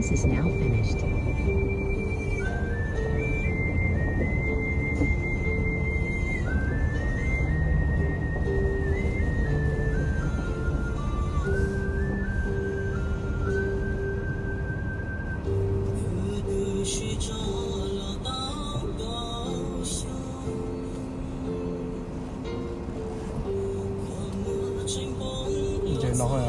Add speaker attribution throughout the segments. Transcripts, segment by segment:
Speaker 1: conference is now finished.
Speaker 2: 这老好呀。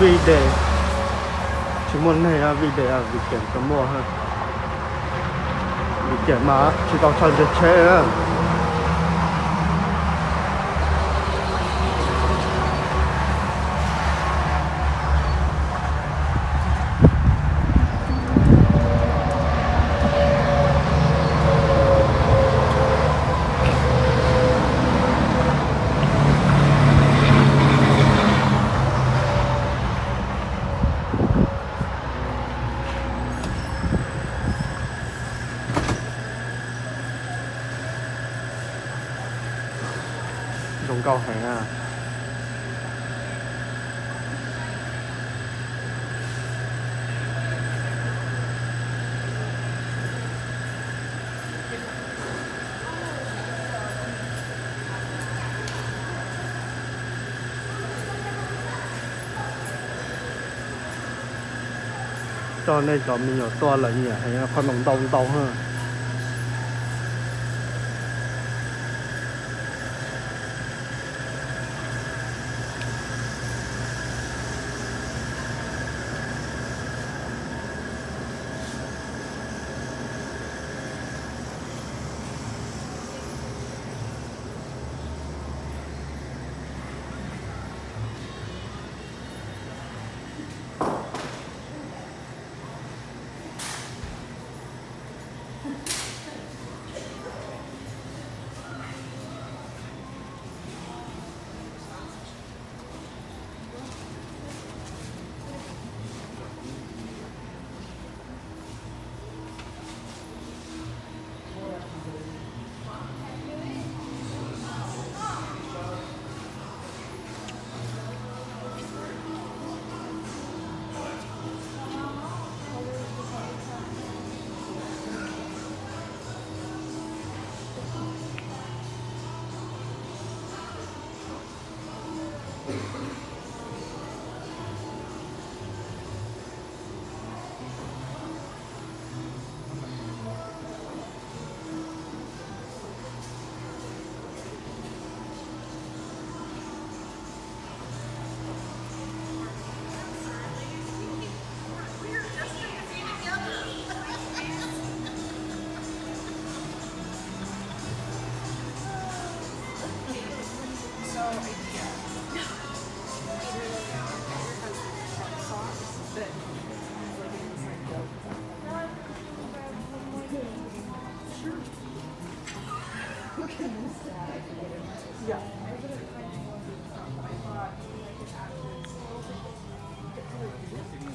Speaker 2: Vì để chỉ muốn này là vì để vì kiểm có mua ha, vì kiểm mà chỉ có cho được chế dùng cầu hẻ à. Cho nên cho mình nhỏ to là nhỉ, hay là con đồng tàu ha.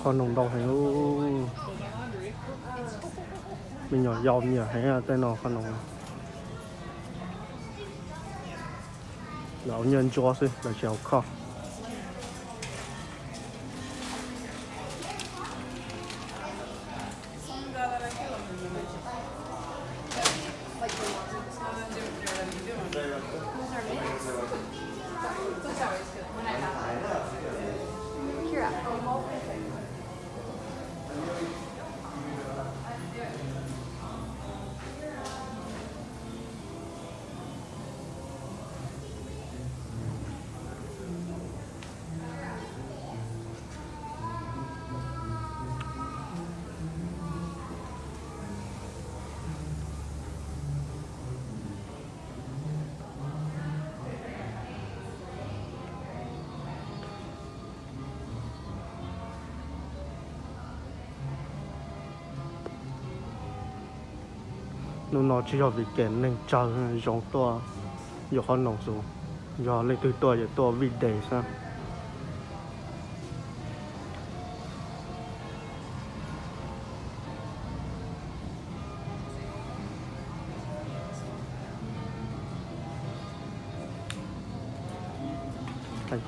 Speaker 2: Con đồng tàu hay mình nhỏ dòm nhỉ, hay là tên nó con đồng lão nhân cho xí là chéo kho. nó chỉ cho weekend nên chờ giống tua giờ con nông số giờ lấy từ tua giờ tua weekday sao thầy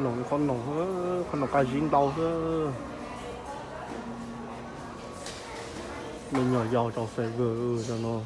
Speaker 2: nó con nồng cái dính đau hơn mình nhỏ giàu cho phải vừa cho nó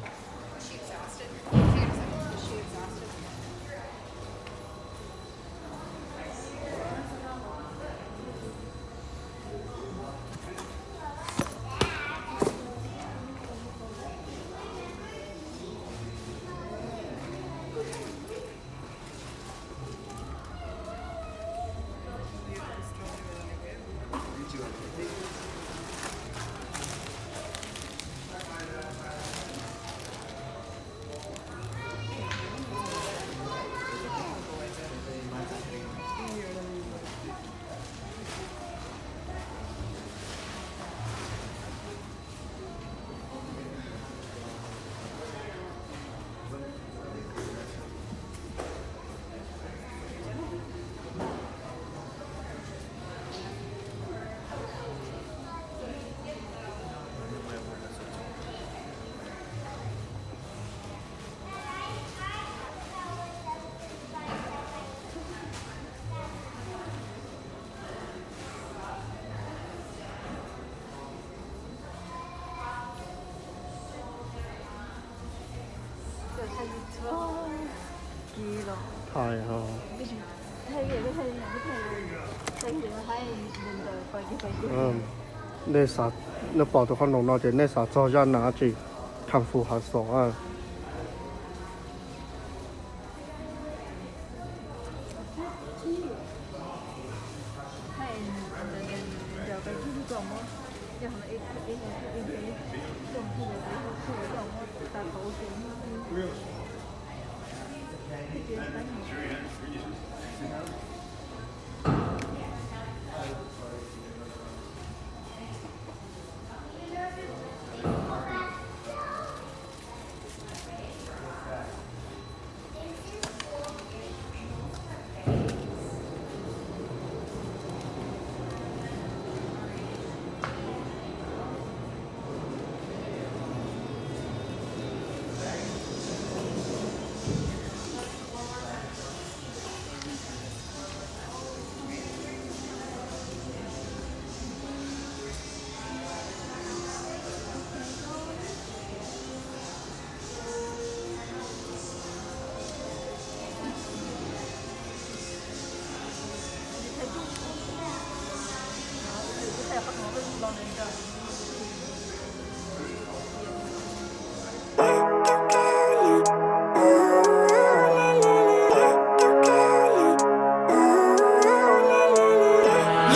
Speaker 2: thầy hả nên sao nếu bảo tụi con nó thì nên sao cho ra nào chỉ thằng phụ hạt sổ à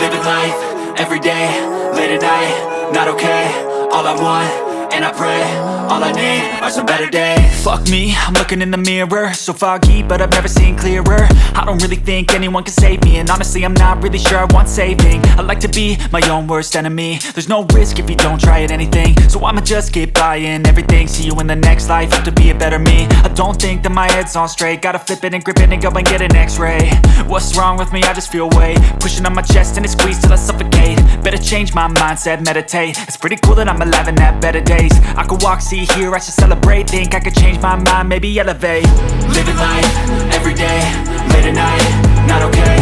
Speaker 1: Living life, every day, late at night, not okay. All I want, and I pray. All I need are some better days. Fuck me, I'm looking in the mirror, so foggy, but I've never seen clearer. I don't really think anyone can save me, and honestly I'm not really sure I want saving. I like to be my own worst enemy. There's no risk if you don't try at anything, so I'ma just keep buying everything. See you in the next life, have to be a better me. I don't think that my head's on straight, gotta flip it and grip it and go and get an x-ray. What's wrong with me? I just feel weight pushing on my chest and it squeezes till I suffocate. Better change my mindset, meditate. It's pretty cool that I'm alive and have better days. I could walk, see, hear, I should celebrate. Think I could change my mind, maybe elevate. Living life, everyday, late at night, not okay.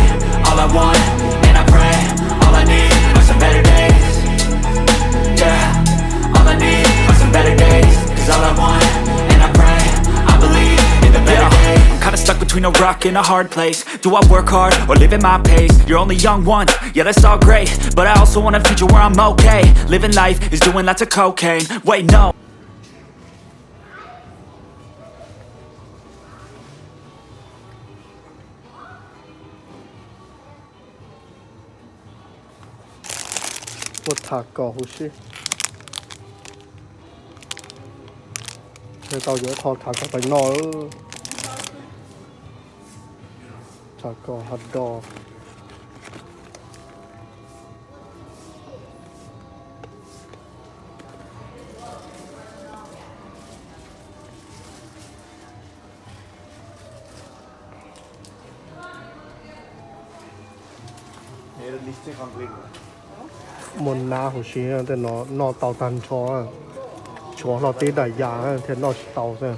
Speaker 1: All I want, and I pray, all I need are some better days. Yeah, all I need are some better days. Cause all I want, and I pray, I believe in the better days. I'm kinda stuck between a rock and a hard place. Do I work hard or live at my pace? You're only young once, yeah that's all great, but I also want a future where I'm okay. Living life is doing lots of cocaine. Wait, no.
Speaker 2: 我塔搞好些，你到咗ถอด塔ก็ไปนอ塔ก็ฮัดดอ một na hồ chí thì nó tàu tan chó nó tí đại giá thì nó tàu thôi.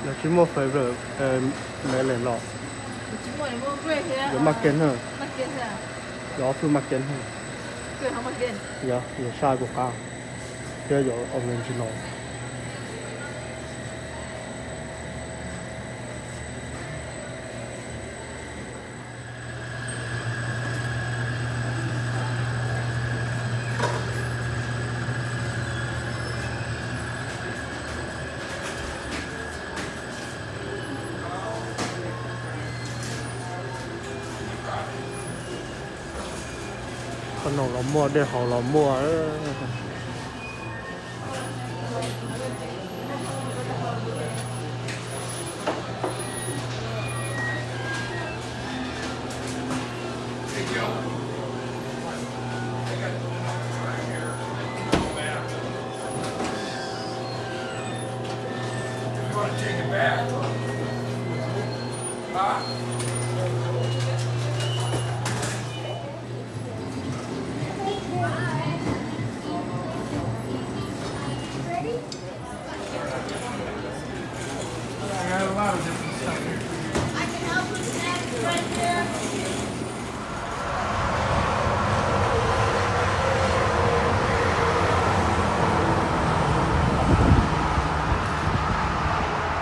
Speaker 2: là chỉ một phải rồi mẹ lên lọ
Speaker 3: chỉ mua để mua quê thế
Speaker 2: giờ mặc kiến hơn
Speaker 3: mặc kiến thế à
Speaker 2: giờ phu mặc kiến hơn
Speaker 3: quê không mặc kiến
Speaker 2: giờ sai của cao giờ ông lên chỉ nói ขนมเรามั่วได้ของเรามั่ว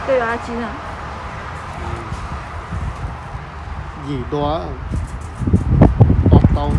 Speaker 3: 这有阿金啊，
Speaker 2: gì đó ọt tàu